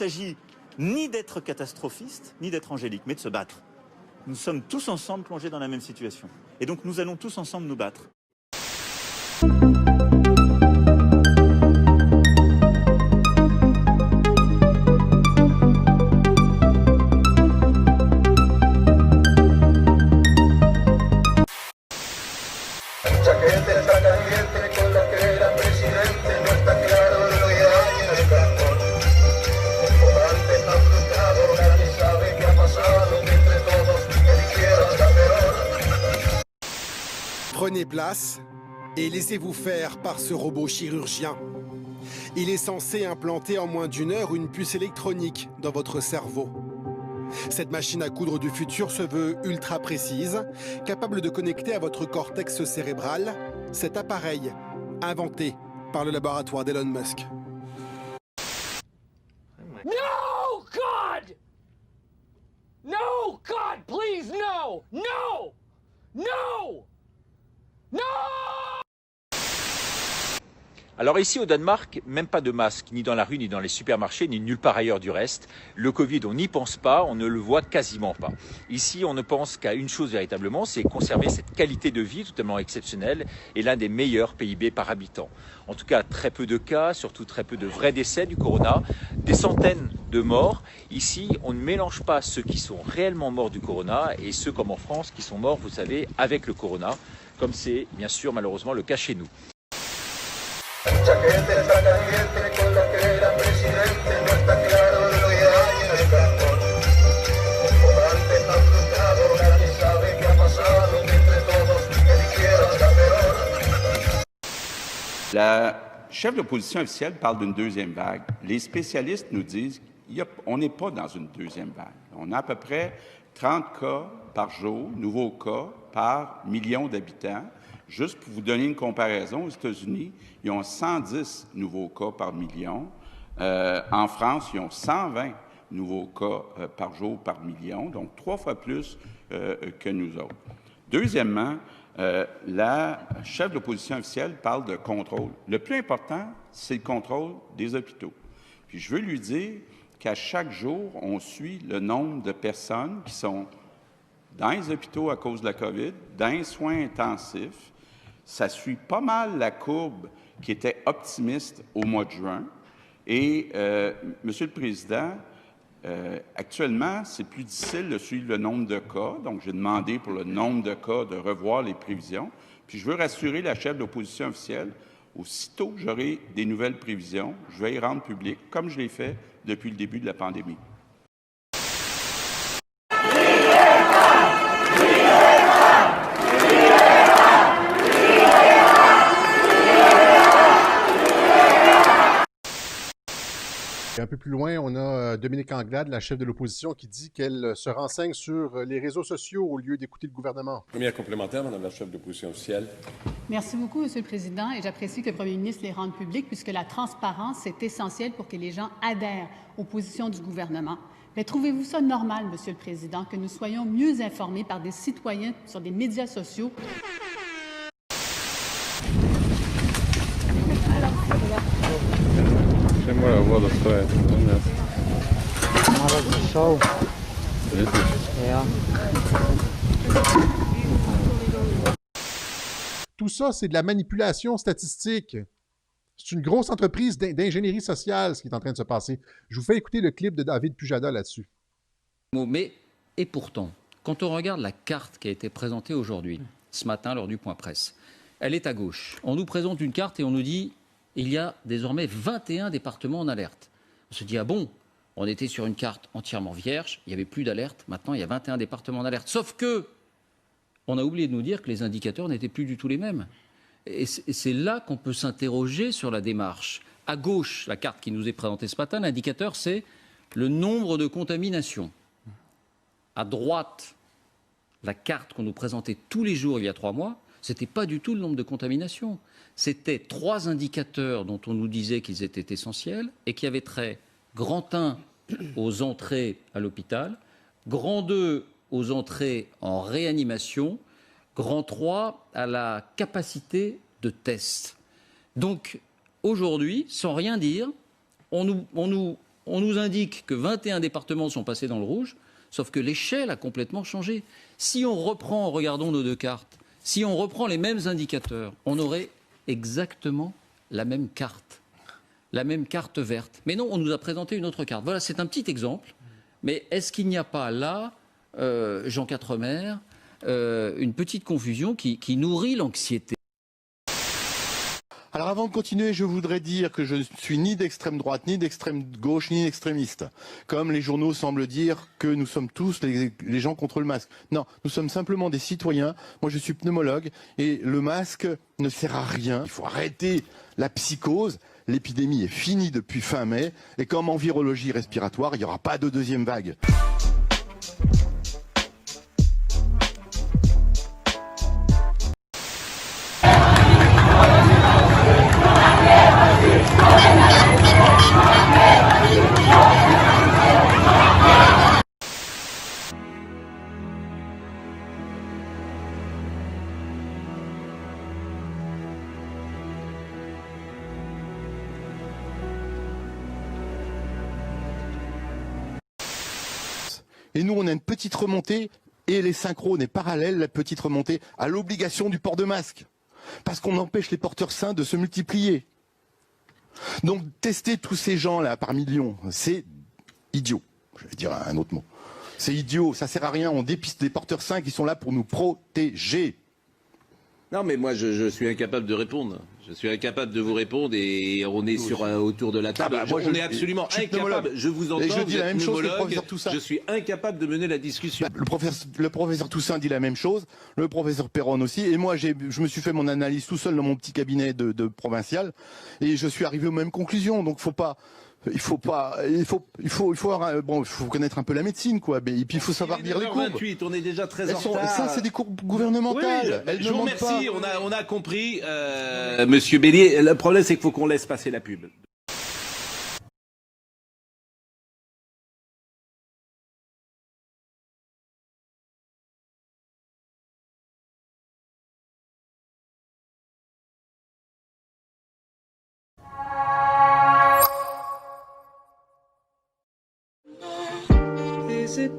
s'agit ni d'être catastrophiste, ni d'être angélique, mais de se battre. Nous sommes tous ensemble plongés dans la même situation. Et donc nous allons tous ensemble nous battre. Prenez place et laissez-vous faire par ce robot chirurgien. Il est censé implanter en moins d'1 heure une puce électronique dans votre cerveau. Cette machine à coudre du futur se veut ultra précise, capable de connecter à votre cortex cérébral cet appareil inventé par le laboratoire d'Elon Musk. No, God! No, God, please, no! No! No! No! Alors ici au Danemark, même pas de masque, ni dans la rue, ni dans les supermarchés, ni nulle part ailleurs du reste. Le Covid, on n'y pense pas, on ne le voit quasiment pas. Ici, on ne pense qu'à une chose véritablement, c'est conserver cette qualité de vie totalement exceptionnelle et l'un des meilleurs PIB par habitant. En tout cas, très peu de cas, surtout très peu de vrais décès du corona, des centaines de morts. Ici, on ne mélange pas ceux qui sont réellement morts du corona et ceux comme en France qui sont morts, vous savez, avec le corona, comme c'est bien sûr malheureusement le cas chez nous. La chef de l'opposition officielle parle d'une deuxième vague. Les spécialistes nous disent qu'on n'est pas dans une deuxième vague. On a à peu près 30 cas par jour, nouveaux cas par million d'habitants. Juste pour vous donner une comparaison, aux États-Unis, ils ont 110 nouveaux cas par million. En France, ils ont 120 nouveaux cas par jour par million, donc 3 fois plus que nous autres. Deuxièmement, la chef de l'opposition officielle parle de contrôle. Le plus important, c'est le contrôle des hôpitaux. Puis je veux lui dire qu'à chaque jour, on suit le nombre de personnes qui sont dans les hôpitaux à cause de la COVID, dans les soins intensifs. Ça suit pas mal la courbe qui était optimiste au mois de juin. Et, Monsieur le Président, actuellement, c'est plus difficile de suivre le nombre de cas. Donc, j'ai demandé pour le nombre de cas de revoir les prévisions. Puis, je veux rassurer la chef de l'opposition officielle, aussitôt que j'aurai des nouvelles prévisions, je vais y rendre public, comme je l'ai fait depuis le début de la pandémie. Un peu plus loin, on a Dominique Anglade, la chef de l'opposition, qui dit qu'elle se renseigne sur les réseaux sociaux au lieu d'écouter le gouvernement. Première complémentaire, Madame la chef de l'opposition officielle. Merci beaucoup, Monsieur le Président, et j'apprécie que le Premier ministre les rende publics, puisque la transparence est essentielle pour que les gens adhèrent aux positions du gouvernement. Mais trouvez-vous ça normal, Monsieur le Président, que nous soyons mieux informés par des citoyens sur des médias sociaux? Fais-moi la voix de frère. Tout ça, c'est de la manipulation statistique. C'est une grosse entreprise d'ingénierie sociale, ce qui est en train de se passer. Je vous fais écouter le clip de David Pujada là-dessus. Mais, et pourtant, quand on regarde la carte qui a été présentée aujourd'hui, ce matin, lors du point presse, elle est à gauche. On nous présente une carte et on nous dit il y a désormais 21 départements en alerte. On se dit, ah bon, on était sur une carte entièrement vierge, il n'y avait plus d'alerte, maintenant il y a 21 départements en alerte. Sauf que, on a oublié de nous dire que les indicateurs n'étaient plus du tout les mêmes. Et c'est là qu'on peut s'interroger sur la démarche. À gauche, la carte qui nous est présentée ce matin, l'indicateur, c'est le nombre de contaminations. À droite, la carte qu'on nous présentait tous les jours il y a 3 mois, ce n'était pas du tout le nombre de contaminations. C'était 3 indicateurs dont on nous disait qu'ils étaient essentiels et qui avaient trait grand 1 aux entrées à l'hôpital, grand 2 aux entrées en réanimation, grand 3 à la capacité de test. Donc aujourd'hui, sans rien dire, on nous On nous indique que 21 départements sont passés dans le rouge, sauf que l'échelle a complètement changé. Si on reprend, regardons nos deux cartes, si on reprend les mêmes indicateurs, on aurait exactement la même carte verte. Mais non, on nous a présenté une autre carte. Voilà, c'est un petit exemple. Mais est-ce qu'il n'y a pas là, Jean Quatremer, une petite confusion qui nourrit l'anxiété? Alors avant de continuer, je voudrais dire que je ne suis ni d'extrême droite, ni d'extrême gauche, ni extrémiste. Comme les journaux semblent dire que nous sommes tous les gens contre le masque. Non, nous sommes simplement des citoyens. Moi je suis pneumologue et le masque ne sert à rien. Il faut arrêter la psychose. L'épidémie est finie depuis fin mai et comme en virologie respiratoire, il n'y aura pas de deuxième vague. Et nous, on a une petite remontée, et les synchrones et parallèles, la petite remontée à l'obligation du port de masque. Parce qu'on empêche les porteurs sains de se multiplier. Donc, tester tous ces gens-là par millions, c'est idiot. Je vais dire un autre mot. C'est idiot, ça sert à rien, on dépiste des porteurs sains qui sont là pour nous protéger. Non, mais moi, je suis incapable de répondre. Je suis incapable de vous répondre et on est autour de la table. On est absolument incapable. Je vous entends. Et je dis la même chose que le professeur Toussaint. Je suis incapable de mener la discussion. Le professeur Toussaint dit la même chose, le professeur Perron aussi. Et moi, je me suis fait mon analyse tout seul dans mon petit cabinet de provincial et je suis arrivé aux mêmes conclusions. Donc, il faut connaître un peu la médecine, quoi. Et puis il faut savoir lire les courbes. 28, on est déjà très en retard. Ça, c'est des courbes gouvernementales. Oui, je vous remercie. On a compris, Monsieur Bélier. Le problème, c'est qu'il faut qu'on laisse passer la pub. Is it